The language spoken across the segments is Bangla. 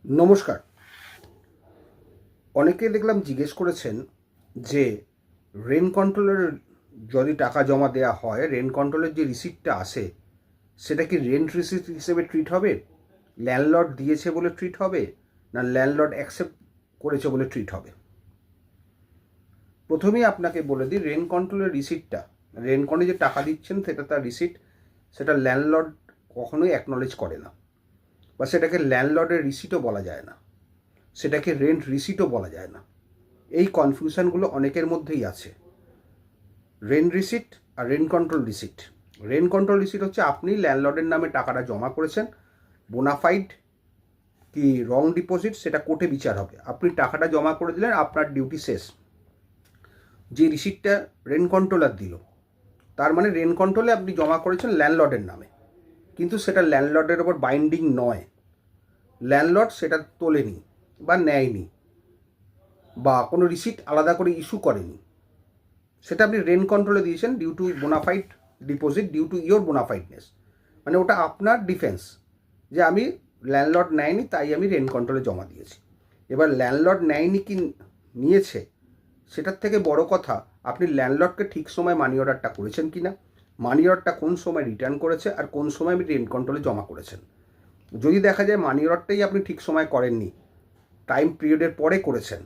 নমস্কার। অনেকে দেখলাম জিজ্ঞেস করেছেন যে রেন্ট কন্ট্রোলের যদি টাকা জমা দেওয়া হয়, রেন্ট কন্ট্রোলের যে রিসিপ্টটা আসে সেটা কি রেন্ট রিসিপ্ট হিসেবে ট্রিট হবে, ল্যান্ডলর্ড দিয়েছে বলে ট্রিট হবে, না ল্যান্ডলর্ড অ্যাকসেপ্ট করেছে বলে ট্রিট হবে? প্রথমেই আপনাকে বলে দিই, রেন্ট কন্ট্রোলের রিসিপ্টটা, রেন্ট কন্ট্রোলে যে টাকা দিচ্ছেন সেটা তার রিসিপ্ট, সেটা ল্যান্ডলর্ড কখনোই অ্যাকনলেজ করে না, বা সেটাকে ল্যান্ডলর্ডের রিসিপ্টও বলা যায় না, সেটাকে রেন্ট রিসিপ্টও বলা যায় না। এই কনফিউশনগুলো অনেকের মধ্যেই আছে। রেন্ট রিসিপ্ট আর rent control receipt. Rent control receipt হচ্ছে আপনি ল্যান্ডলর্ডের নামে টাকাটা জমা করেছেন, বোনাফাইড কি রং ডিপোজিট সেটা কোর্টে বিচার হবে। আপনি টাকাটা জমা করে দিলেন, আপনার ডিউটি শেষ। যে রিসিপ্টটা রেন্ট কন্ট্রোলার দিল, তার মানে রেন্ট কন্ট্রোলে আপনি জমা করেছেন ল্যান্ডলর্ডের নামে, কিন্তু সেটা ল্যান্ডলর্ডের ওপর বাইন্ডিং নয়। ল্যান্ডলর্ড সেটা তোলেনি বা নেয়নি, বা কোনো রিসিপ্ট আলাদা করে ইস্যু করেনি। সেটা আপনি রেন্ট কন্ট্রোলে দিয়েছেন due to bona fide deposit, due to your বোনাফাইডনেস। মানে ওটা আপনার ডিফেন্স যে আমি ল্যান্ডলর্ড নেয়নি তাই আমি রেন্ট কন্ট্রোলে জমা দিয়েছি। এবার ল্যান্ডলর্ড নেয়নি কি নিয়েছে, সেটার থেকে বড় কথা আপনি ল্যান্ডলর্ডকে ঠিক সময় মানি অর্ডারটা করেছেন কি না, মানি অর্ডারটা কোন সময় রিটার্ন করেছে, আর কোন সময় আপনি রেন্ট কন্ট্রোলে জমা করেছেন। যদি দেখা যায় মানি অর্ডারটাই আপনি ঠিক সময় করেননি, টাইম পিরিয়ডের পরে করেছেন,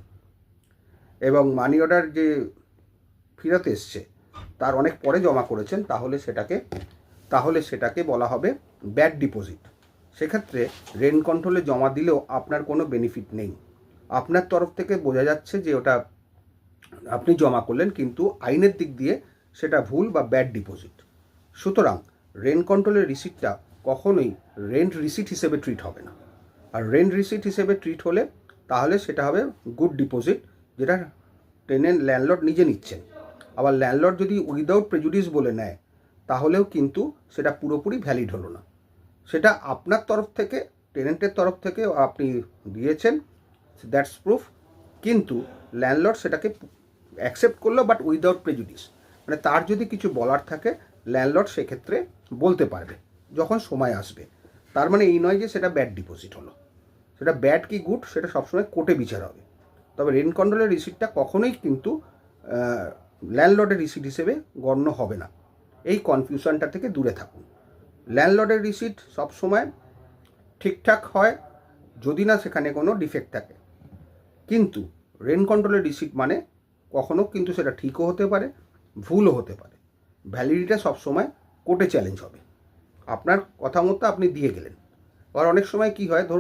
এবং মানি অর্ডার যে ফেরত এসছে তার অনেক পরে জমা করেছেন, তাহলে সেটাকে বলা হবে ব্যাড ডিপোজিট। সেক্ষেত্রে রেন্ট কন্ট্রোলে জমা দিলেও আপনার কোনো বেনিফিট নেই। আপনার তরফ থেকে বোঝা যাচ্ছে যে ওটা আপনি জমা করলেন, কিন্তু আইনের দিক দিয়ে সেটা ভুল বা ব্যাড ডিপোজিট। সুতরাং রেন্ট কন্ট্রোলের রিসিপ্টটা কখনোই রেন্ট রিসিপ্ট হিসেবে ট্রিট হবে না। আর রেন্ট রিসিপ্ট হিসেবে ট্রিট হলে তাহলে সেটা হবে গুড ডিপোজিট, যেটা টেনেন্ট ল্যান্ডলর্ড নিজে নিচ্ছেন। আবার ল্যান্ডলর্ড যদি উইদাউট প্রেজুডিস বলে নেয়, তাহলেও কিন্তু সেটা পুরোপুরি ভ্যালিড হলো না। সেটা আপনার তরফ থেকে, টেনেন্টের তরফ থেকে আপনি দিয়েছেন, দ্যাটস প্রুফ, কিন্তু ল্যান্ডলর্ড সেটাকে অ্যাকসেপ্ট করলো বাট উইদাউট প্রেজুডিস। মানে তার যদি কিছু বলার থাকে, ল্যান্ডলর্ড সেক্ষেত্রে বলতে পারবে যখন সময় আসবে। তার মানে এই নয় যে সেটা ব্যাড ডিপোজিট হলো। সেটা ব্যাড কি গুড সেটা সবসময় কোর্টে বিচার হবে। তবে রেন্ট কন্ট্রোলের রিসিপ্টটা কখনোই কিন্তু ল্যান্ডলর্ডের রিসিপ্ট হিসেবে গণ্য হবে না। এই কনফিউশনটা থেকে দূরে থাকুন। ল্যান্ডলর্ডের রিসিপ্ট সবসময় ঠিকঠাক হয় যদি না সেখানে কোনো ডিফেক্ট থাকে, কিন্তু রেন্ট কন্ট্রোলের রিসিপ্ট মানে কখনো কিন্তু সেটা ঠিকও হতে পারে, ভুলও হতে পারে। ভ্যালিডিটা সবসময় কোর্টে চ্যালেঞ্জ হবে। আপনার কথা মতো আপনি দিয়ে গেলেন। আর অনেক সময় কি হয়, ধরুন